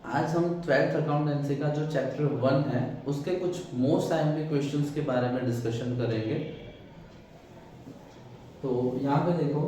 आज हम twelfth accountancy का जो चैप्टर 1 है उसके कुछ मोस्ट टाइमली क्वेश्चंस के बारे में डिस्कशन करेंगे। तो यहाँ पे देखो,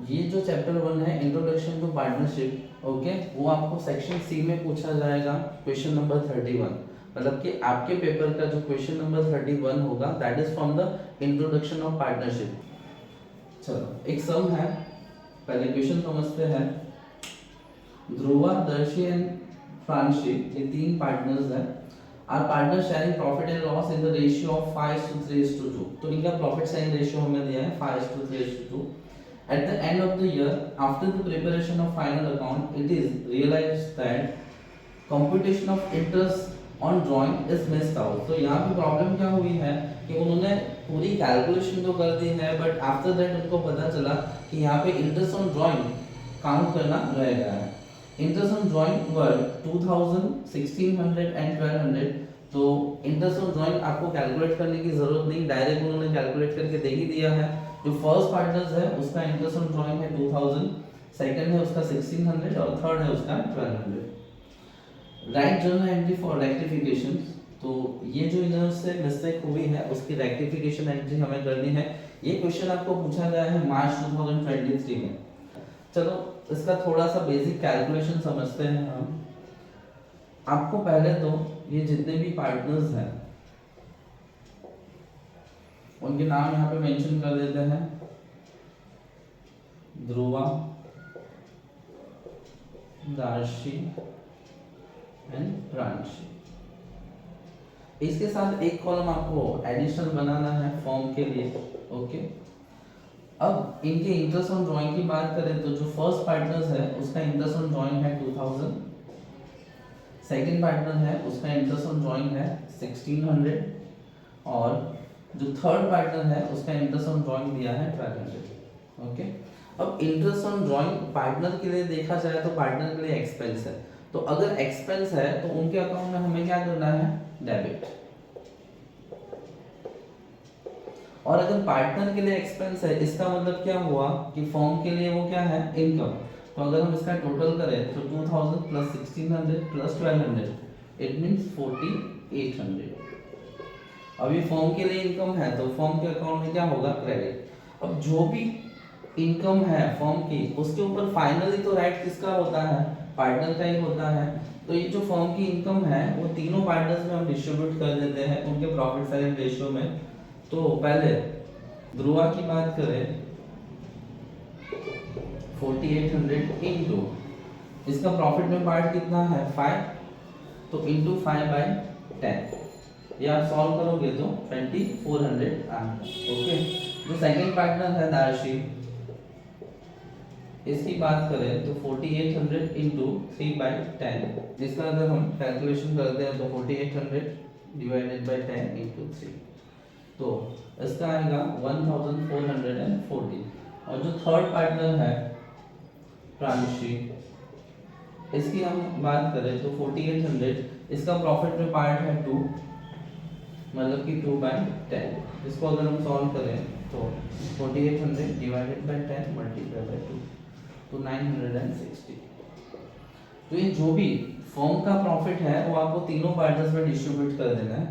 ये जो चैप्टर 1 है इंट्रोडक्शन टू पार्टनरशिप, ओके, वो आपको सेक्शन सी में पूछा जाएगा क्वेश्चन नंबर 31। मतलब कि आपके पेपर का जो क्वेश्चन नंबर 31 होगा that is from the introduction of partnership. चलो एक सम है, पहले क्वेश्चन समझते हैं। ध्रुवा, दर्शी एंड फ्रांशी, ये तीन पार्टनर्स हैं। Are partner sharing profit and loss in the ratio of 5:3:2। तो इनका प्रॉफिट शेयरिंग रेशियो हमें दिया है 5:3:2। At the end of the year, after the preparation of final account, it is realized that computation of interest on drawing is missed out। तो यहाँ पे problem क्या हुई है कि उन्होंने पूरी कैलकुलेशन तो कर दी है, बट आफ्टर दैट उनको पता चला कि यहाँ पे इंटरेस्ट ऑन ड्राइंग काउंट करना रह गया है। Interest on drawing were 2000, 1600 and 1200। तो इंटरेस्ट ऑन ड्राइंग आपको कैलकुलेट करने की जरूरत नहीं, डायरेक्ट उन्होंने कैलकुलेट करके दे ही दिया है। जो फर्स्ट पार्टनर्स है उसका इंटरेस्ट ऑन ड्राइंग है 2000, सेकंड है उसका 1600 और थर्ड है उसका 1200। Right journal entry for rectification. तो ये जो इधर से मिस्टेक हुई है उसकी रेक्टिफिकेशन एंट्री हमें करनी है। ये क्वेश्चन आपको पूछा गया है मार्च 2023 में। चलो इसका थोड़ा सा बेसिक कैलकुलेशन समझते हैं हम। आपको पहले तो ये जितने भी पार्टनर्स हैं उनके नाम यहाँ पे मेंशन कर देते हैं। ध्रुवा, दार्शी एंड प्रांशी। इसके साथ एक कॉलम आपको एडिशनल बनाना है फॉर्म के लिए, ओके। अब इनके इंटरेस्ट ऑन ड्राइंग की बात करें तो जो फर्स्ट पार्टनर्स है उसका इंटरेस्ट ऑन ड्राइंग है 2000, सेकंड पार्टनर है उसका इंटरेस्ट ऑन ड्राइंग है 1600 और जो थर्ड पार्टनर है उसका इंटरेस्ट ऑन ड्राइंग दिया है 1200, ओके। अब इंटरेस्ट ऑन ड्राइंग पार्टनर के लिए देखा जाए तो पार्टनर के लिए एक्सपेंस है, तो अगर एक्सपेंस है तो उनके अकाउंट में हमें क्या करना है, डेबिट। और अगर पार्टनर के लिए एक्सपेंस है इसका मतलब क्या हुआ कि फर्म के लिए वो क्या है, इनकम। तो अगर हम इसका टोटल करें तो 2000 प्लस 1600 प्लस 1200 इट मींस 4800। अब ये फर्म के लिए इनकम है तो फर्म के अकाउंट में क्या होगा, क्रेडिट। अब जो भी इनकम है फर्म की उसके ऊपर फाइनली तो राइट किसका होता है, पार्टनर का ही होता है। तो ये जो फर्म की इनकम है वो तीनों पार्टनर्स में हम डिस्ट्रीब्यूट कर देते हैं उनके प्रॉफिट शेयरिंग रेशियो में। तो पहले ध्रुवा की बात करें 4800 इनटू इसका प्रॉफिट में पार्ट कितना है 5, तो इनटू 5/10। ये आप सॉल्व करोगे तो 2400 आएगा, ओके। जो सेकंड पार्टनर है दार्शी, इसकी बात करें तो 4800 इनटू 3/10। इसका अगर हम कैलकुलेशन करते हैं तो 4800 डिवाइडेड बाय 10 इनटू 3, तो इसका आएगा 1440। और जो थर्ड पार्टनर है प्रांशी, इसकी हम बात करें तो 4800, इसका प्रॉफिट में पार्ट है 2, मतलब कि 2/10। इसको अगर हम सॉल्व करें तो 4800 डिवाइडेड बाय 10 मल्टीप्लाई बाय 2 तो 960। तो ये जो भी फर्म का प्रॉफिट है वो आपको तीनों पार्टनर्स में डिस्ट्रीब्यूट कर देना है।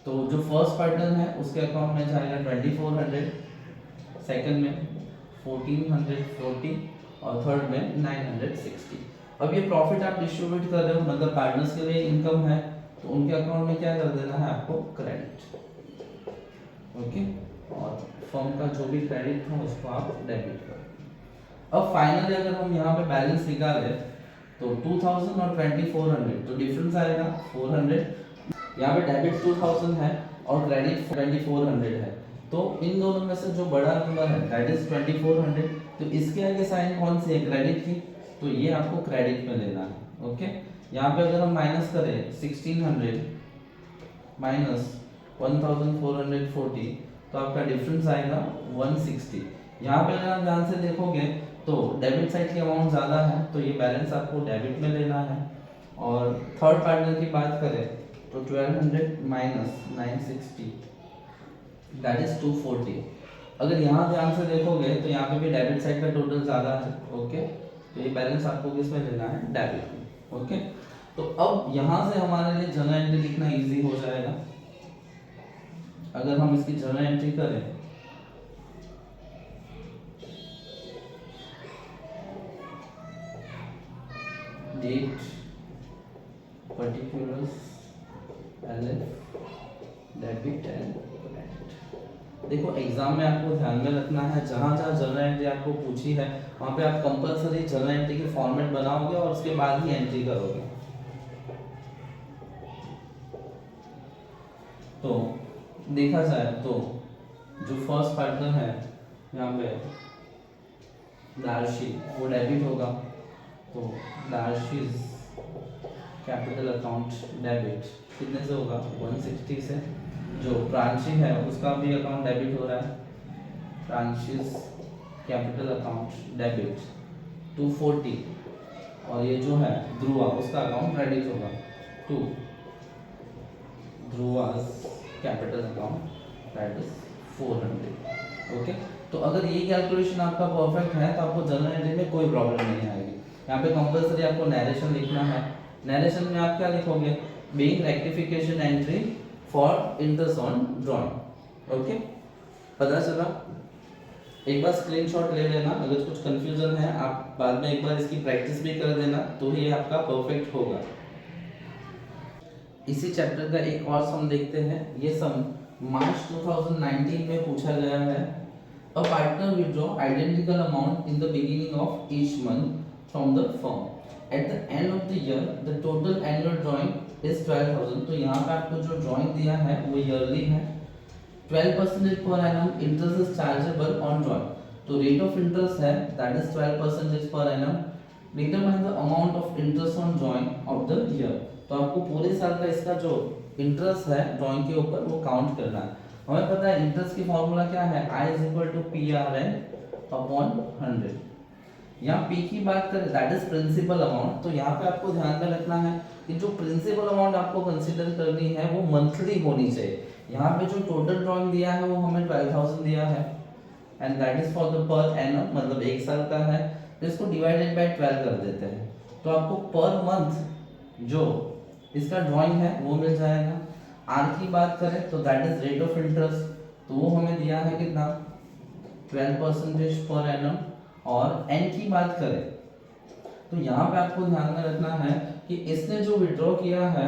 तो जो फर्स्ट पार्टनर है उसके अकाउंट में जाएगा 2400, सेकंड में 1440 और थर्ड में 960। अब ये प्रॉफिट आप डिस्ट्रीब्यूट कर रहे हो, मतलब पार्टनर्स के लिए इनकम है तो उनके अकाउंट में क्या कर देना है आपको, क्रेडिट, ओके। और फर्म का जो भी क्रेडिट था उसको आप डेबिट कर। अब फाइनली अगर हम यहाँ पे बैलेंस निकालें तो 2000 और 2400 तो डिफरेंस आएगा 400। यहाँ पे डेबिट 2000 है और क्रेडिट 2400 है, तो इन दोनों में से जो बड़ा नंबर है दैट इज 2400। तो इसके आगे साइन कौन सी है, क्रेडिट की, तो ये आपको क्रेडिट में लेना है, ओके। यहाँ पे अगर हम माइनस करें 1600 माइनस 1440 तो आपका डिफरेंस आएगा 160। यहाँ पे अगर आप ध्यान से देखोगे तो डेबिट साइड की अमाउंट ज़्यादा है तो ये बैलेंस आपको डेबिट में लेना है। और थर्ड पार्टनर की बात करें तो 1200 माइनस 960 दैट इज 240। अगर यहाँ ध्यान से देखोगे तो यहाँ पे भी डेबिट साइड का टोटल ज़्यादा है, ओके। तो ये बैलेंस आपको किस में लेना है, डेबिट में। ओके, तो अब यहां से हमारे लिए जर्नल एंट्री लिखना इजी हो जाएगा। अगर हम इसकी जर्नल एंट्री करें, date, particulars, LF, debit and credit. देखो एग्जाम में आपको ध्यान में रखना है, जहां जहां जर्नल एंट्री आपको पूछी है वहां पे आप कंपलसरी जर्नल एंट्री की फॉर्मेट बनाओगे और उसके बाद ही एंट्री करोगे। तो देखा जाए तो जो फर्स्ट पार्टनर है यहाँ पे दार्शी, वो डेबिट होगा, तो दार्शीज कैपिटल अकाउंट डेबिट कितने से होगा 160 से। जो प्रांशी है उसका भी अकाउंट डेबिट हो रहा है, प्रांशीज कैपिटल अकाउंट डेबिट 240, और ये जो है ध्रुवा उसका अकाउंट क्रेडिट होगा to Dhruva's capital account that is 400। Okay, तो अगर ये कैलकुलेशन आपका परफेक्ट है तो आपको जर्नल एंट्री में कोई प्रॉब्लम नहीं आएगी। यहाँ पे कंपलसरी आपको नरेशन लिखना है। नरेशन में आप क्या लिखोगे, being rectification entry for interest on drawing. Okay, पता चला। एक बार स्क्रीनशॉट ले लेना, अगर कुछ कंफ्यूजन है आप बाद में एक बार इसकी प्रैक्टिस भी कर देना, तो ही आपका परफेक्ट होगा। इसी चैप्टर का एक और सम देखते हैं। ये सम मार्च 2019 में पूछा गया है। A partner withdraw identical amount in the beginning of each month from the firm, at the end of the year the total annual drawing is 12,000। तो यहाँ पे आपको जो ड्राइंग दिया है वो ईयरली है। 12% per annum interest is chargeable on drawing, तो रेट ऑफ इंटरेस्ट है that is 12% per annum. Determine the amount of interest on drying of the year, तो आपको पूरे साल का इसका जो इंटरेस्ट है ड्राइंग के ऊपर वो काउंट करना है। हमें पता है इंटरेस्ट की फॉर्मूला क्या है, I = PRN अपॉन 100। यहाँ P की बात करें दैट इज प्रिंसिपल अमाउंट, तो यहाँ पे आपको ध्यान में रखना है कि जो प्रिंसिपल अमाउंट आपको कंसीडर करनी है वो मंथली होनी चाहिए। यहाँ पे जो टोटल ड्राइंग दिया है वो हमें 12,000 दिया है, and that is for the per annum, मतलब एक साल का है, तो इसको डिवाइडेड बाय 12 कर देते हैं, तो आपको पर मंथ जो इसका ड्राइंग है वो मिल जाएगा। आर की बात करें तो that is rate of interest, तो वो हमें दिया है कितना 12% पर एनम। और एन की बात करें तो यहाँ पे आपको ध्यान में रखना है कि इसने जो विड्रॉ किया है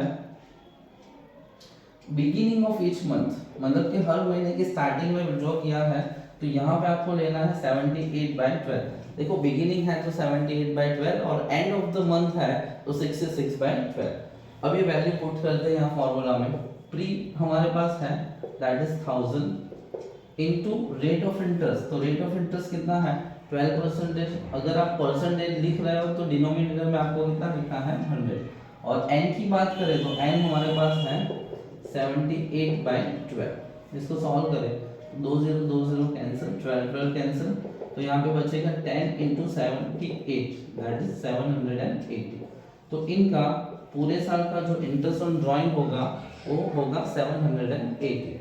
बिगिनिंग ऑफ ईच मंथ, मतलब कि हर महीने की स्टार्टिंग में विड्रॉ किया है, तो यहाँ पे आपको लेना है 78/12। देखो बिगिनिंग है तो 78/12 और एंड ऑफ द मंथ है तो 66/12। अब ये वैल्यू पुट करते हैं यहाँ फॉर्मूला में। प्री हमारे पास है that is 1000 into rate of interest, तो रेट ऑफ इंटरेस्ट कितना है 12%। अगर आप परसेंटेज लिख रहे हो तो डिनोमिनेटर में आपको कितना लिखना है 100। और n की बात करें तो n हमारे पास है 78/12। इसको सॉल्व करें, 2 0 2 0 कैंसिल, 12 12 कैंसिल, तो यहाँ पे बचेगा 10 × 78 दैट इज 780। तो इनका पूरे साल का जो इंटरेस्ट ऑन ड्राइंग होगा वो होगा 780।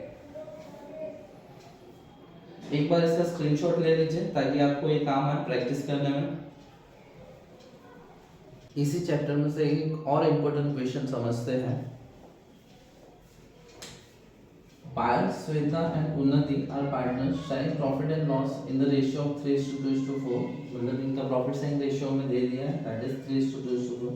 एक बार इसका स्क्रीनशॉट ले लीजिए ताकि आपको ये काम आए प्रैक्टिस करने में। इसी चैप्टर में से एक और इम्पोर्टेंट क्वेश्चन समझते हैं। Payal, Shweta and Unnati are partners sharing profit and loss in the ratio of 3:2:4, मतलब इनका प्रॉफिट शेयरिंग रेशियो में दे दिया है that is 3:2:4।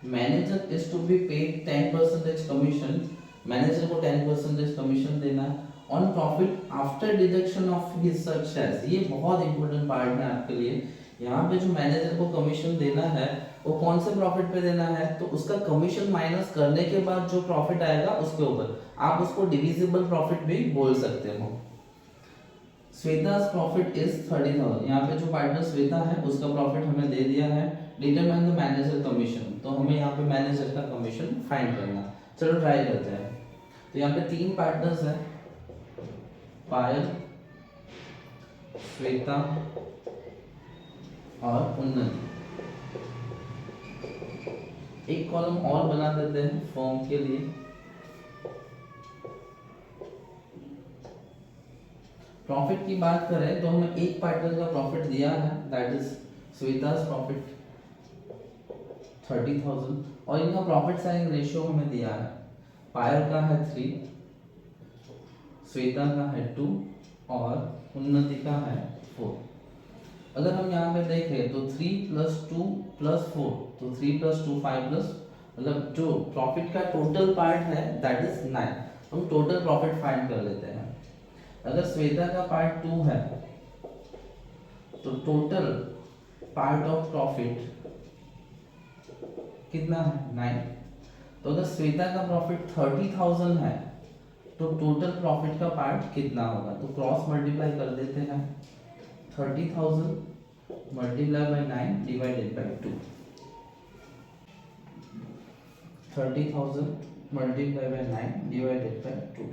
Manager is to be paid 10% commission, manager को 10% कमीशन देना है on profit after deduction of his such shares. ये बहुत इंपॉर्टेंट पार्ट है आपके लिए। यहाँ पे जो मैनेजर को कमीशन देना है वो कौन से प्रॉफिट पे देना है, तो उसका कमीशन माइनस करने के बाद जो प्रॉफिट आएगा उसके ऊपर, आप उसको डिविजिबल प्रॉफिट भी बोल सकते हो। श्वेता's प्रॉफिट इज 30,000, यहाँ पे जो पार्टनर श्वेता है उसका प्रॉफिट हमें दे दिया है। डिटरमाइन द मैनेजर कमीशन, तो हमें यहाँ पे मैनेजर का कमीशन फाइंड करना। चलो ट्राई करते हैं। तो यहाँ पे 3 पार्टनर्स हैं, पायल, श्वेता और उन्नति। एक कॉलम और बना देते हैं फॉर्म के लिए। प्रॉफिट की बात करें तो हमें एक पार्टनर का प्रॉफिट दिया है दैट इज श्वेता's प्रॉफिट 30,000 और इनका प्रॉफिट शेयरिंग रेशियो हमें दिया है, पायल का है 3, श्वेता का है 2 और उन्नति का है 4। अगर हम यहाँ पे देखें तो 3 + 2 + 4, तो 3 + 2 5 प्लस, मतलब जो प्रॉफिट का टोटल पार्ट है दैट इज 9। हम टोटल प्रॉफिट फाइंड कर लेते हैं। अगर श्वेता का पार्ट 2 है तो टोटल पार्ट ऑफ प्रॉफिट कितना है 9। तो अगर श्वेता का प्रॉफिट 30,000 है तो टोटल प्रॉफिट का पार्ट कितना होगा, तो क्रॉस मल्टीप्लाई कर देते हैं, 30,000 multiply by 9 divided by 2, 30,000 multiply by 9 divided by 2,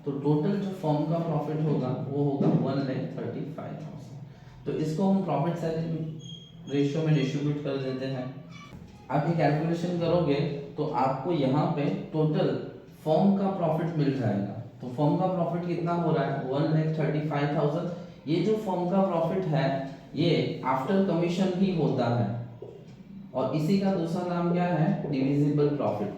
तो टोटल जो फर्म का प्रॉफिट होगा वो होगा 1,35,000। तो इसको हम प्रॉफिट शेयरिंग रेशियो में डिस्ट्रीब्यूट कर देते हैं। आप ये कैलकुलेशन करोगे तो आपको यहाँ पे टोटल फर्म का प्रॉफिट मिल जाएगा। तो फर्म का प्रॉफिट कितना हो रहा है 1,35,000। ये जो फर्म का प्रॉफिट है ये आफ्टर कमीशन ही होता है और इसी का दूसरा नाम क्या है डिविजिबल प्रॉफिट।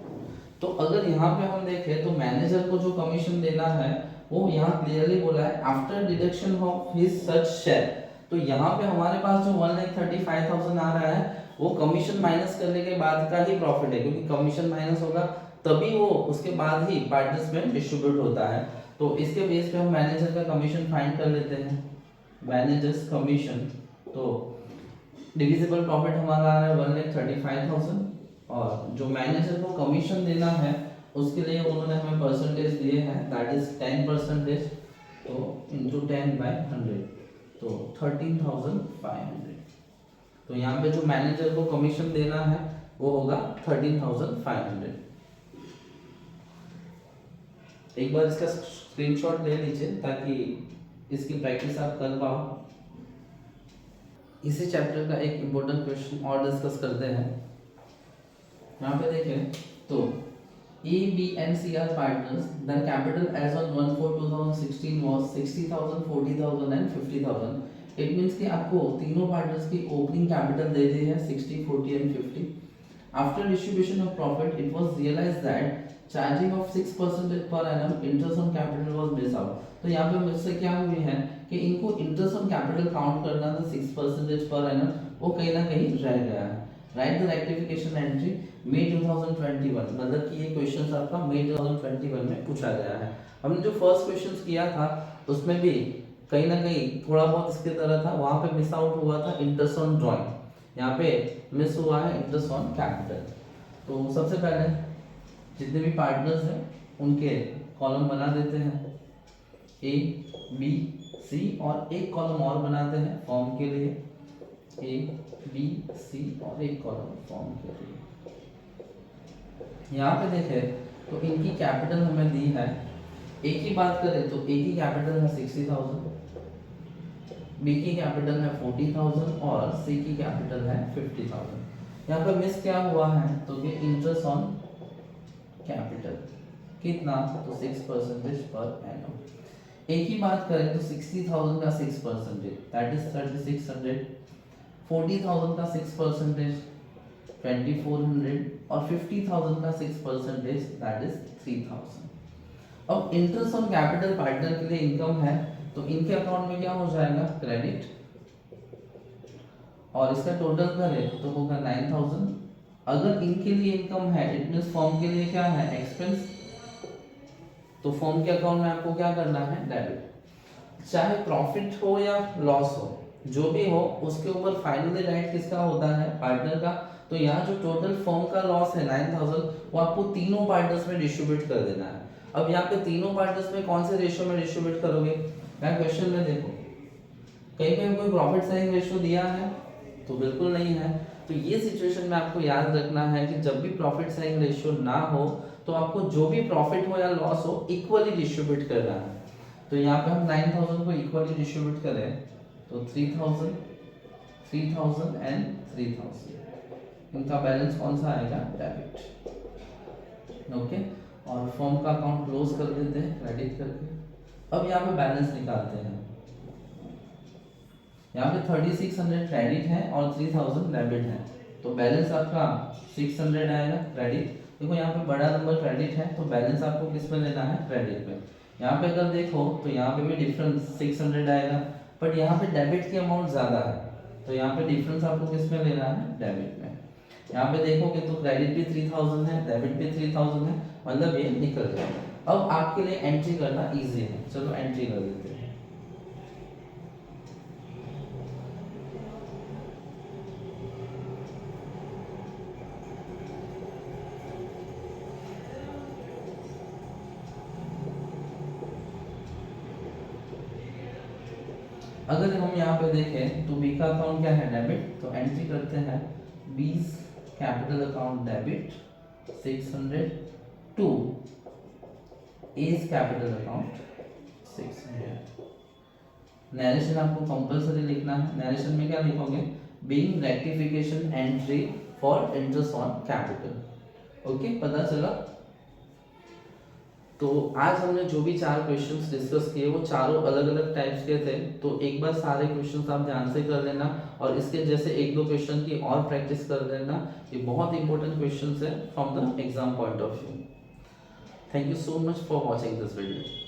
तो अगर यहाँ पे हम देखें तो मैनेजर को जो कमीशन देना है वो यहाँ क्लियरली बोला है after deduction of his such share. तो यहाँ पे हमारे पास जो 1,35,000 आ रहा है वो कमीशन माइनस करने के बाद का ही प्रॉफिट है, क्योंकि कमीशन माइनस होगा तभी वो उसके बाद ही पार्टनर्स में डिस्ट्रीब्यूट होता है। तो इसके बेस पे हम मैनेजर का कमीशन फाइंड कर लेते हैं, मैनेजर्स कमीशन। तो डिविजिबल प्रॉफिट हमारा आ रहा है 1,35,000 और जो मैनेजर को कमीशन देना है उसके लिए उन्होंने हमें परसेंटेज दिए हैं दैट इज 10%, तो इनटू 10/100 तो 13,500। तो यहाँ पे जो मैनेजर को कमीशन देना है वो होगा 13,500। एक बार इसका स्क्रीनशॉट ले लीजिए ताकि इसकी प्रैक्टिस आप कर पाओ। इसी चैप्टर का एक इम्पोर्टेंट क्वेश्चन और डिस्कस करते हैं। यहाँ पे देखें तो A, B and C are partners. Their capital as on 1/4/2016 was 60,000, 40,000 and 50,000. It means कि आपको तीनों पार्टनर्स की ओपनिंग कैपिटल दे दी है 60, 40 and 50. After distribution of profit, it was realized that charging of 6% per annum interest on capital was missed out. तो यहाँ पे मुझसे क्या हुई है कि इनको इंटरेस्ट ऑन कैपिटल काउंट करना था 6% पर annum, वो कहीं ना कहीं रह गया है। राइट द रेक्टिफिकेशन एंट्री मई 2021, मतलब कि ये क्वेश्चन आपका मई 2021 में पूछा गया है। हमने जो फर्स्ट क्वेश्चन किया था उसमें भी कहीं ना कहीं थोड़ा बहुत इसके तरह था, वहां पे मिस आउट हुआ था इंटरेस्ट ऑन ड्रॉइंग, यहाँ पे मिस हुआ है इंटरेस्ट ऑन कैपिटल। तो सबसे पहले जितने भी पार्टनर्स हैं उनके कॉलम बना देते हैं A, B, C और एक कॉलम और बनाते हैं फॉर्म के लिए A, B, C और एक कॉलम फॉर्म के लिए। यहाँ पे देखें तो इनकी कैपिटल हमें दी है, A की बात करें तो A की कैपिटल है 60,000, B की कैपिटल है 40,000 और C की कैपिटल है 50,000। यहाँ पे मिस क्या हुआ है तो ये इंटरेस्ट ऑन कैपिटल कितना, तो 6% पर एनम। A की बात करें तो 60,000 का 6% दैट इज 3,600, 40,000 का 6% 2,400 और 50,000 का 6% दैट इज 3,000। अब इंटरेस्ट ऑन कैपिटल पार्टनर के लिए इनकम है तो इनके अकाउंट में क्या हो जाएगा क्रेडिट, और इसका टोटल करें तो होगा 9,000। अगर इनके लिए इनकम है इट मींस फर्म के लिए क्या है एक्सपेंस, तो फर्म के अकाउंट में आपको क्या करना है डेबिट। चाहे प्रॉफिट हो या लॉस हो जो भी हो उसके ऊपर फाइनली राइट किसका होता है पार्टनर का। तो यहाँ जो टोटल फर्म का लॉस है 9,000 वो आपको तीनों पार्टनर्स में डिस्ट्रीब्यूट कर देना है। अब यहाँ पे तीनों पार्टनर्स में कौन से रेशियो में डिस्ट्रीब्यूट करोगे, मैं क्वेश्चन में देखो कहीं पे कोई प्रॉफिट शेयरिंग रेशियो दिया है तो बिल्कुल नहीं है। तो ये सिचुएशन में आपको याद रखना है कि जब भी प्रॉफिट शेयरिंग रेशियो ना हो तो आपको जो भी प्रॉफिट हो या लॉस हो इक्वली डिस्ट्रीब्यूट करना है। तो यहाँ पे हम 9,000 को इक्वली डिस्ट्रीब्यूट करें तो 3,000, 3,000 एंड 3,000, इनका बैलेंस कौन सा आएगा डेबिट। ओके, और फर्म का अकाउंट क्लोज कर देते हैं क्रेडिट करके। अब यहाँ पे बैलेंस निकालते हैं, यहाँ पे 3,600 क्रेडिट है और 3,000 डेबिट है। तो बैलेंस आपका 600 आएगा क्रेडिट। देखो यहाँ पे बड़ा नंबर क्रेडिट है तो बैलेंस आपको किस में लेना है, क्रेडिट में। यहाँ पे अगर देखो तो यहाँ पे भी डिफरेंस 600 आएगा, बट यहाँ पे डेबिट की अमाउंट ज़्यादा है तो यहाँ पे डिफरेंस आपको किस में लेना है, डेबिट में। यहाँ पे देखोगे तो क्रेडिट भी 3000 है, डेबिट भी 3000 है, मतलब ये निकल जाएगा। अब आपके लिए एंट्री करना इजी है, चलो एंट्री कर देते हैं। अगर हम यहाँ पे देखें तो बी का अकाउंट क्या है, डेबिट, तो एंट्री करते हैं B's capital account debit 600 to A's capital account 600। Narration आपको कंपलसरी लिखना है। नरेशन में क्या लिखोगे, being rectification entry for interest on capital. Okay, पता चला। तो आज हमने जो भी 4 क्वेश्चंस डिस्कस किए वो चारों अलग अलग टाइप्स के थे, तो एक बार सारे क्वेश्चंस आप ध्यान से कर लेना और इसके जैसे 1-2 क्वेश्चन की और प्रैक्टिस कर लेना। ये बहुत इंपॉर्टेंट क्वेश्चंस है from the exam point of view. Thank you so much for watching this video.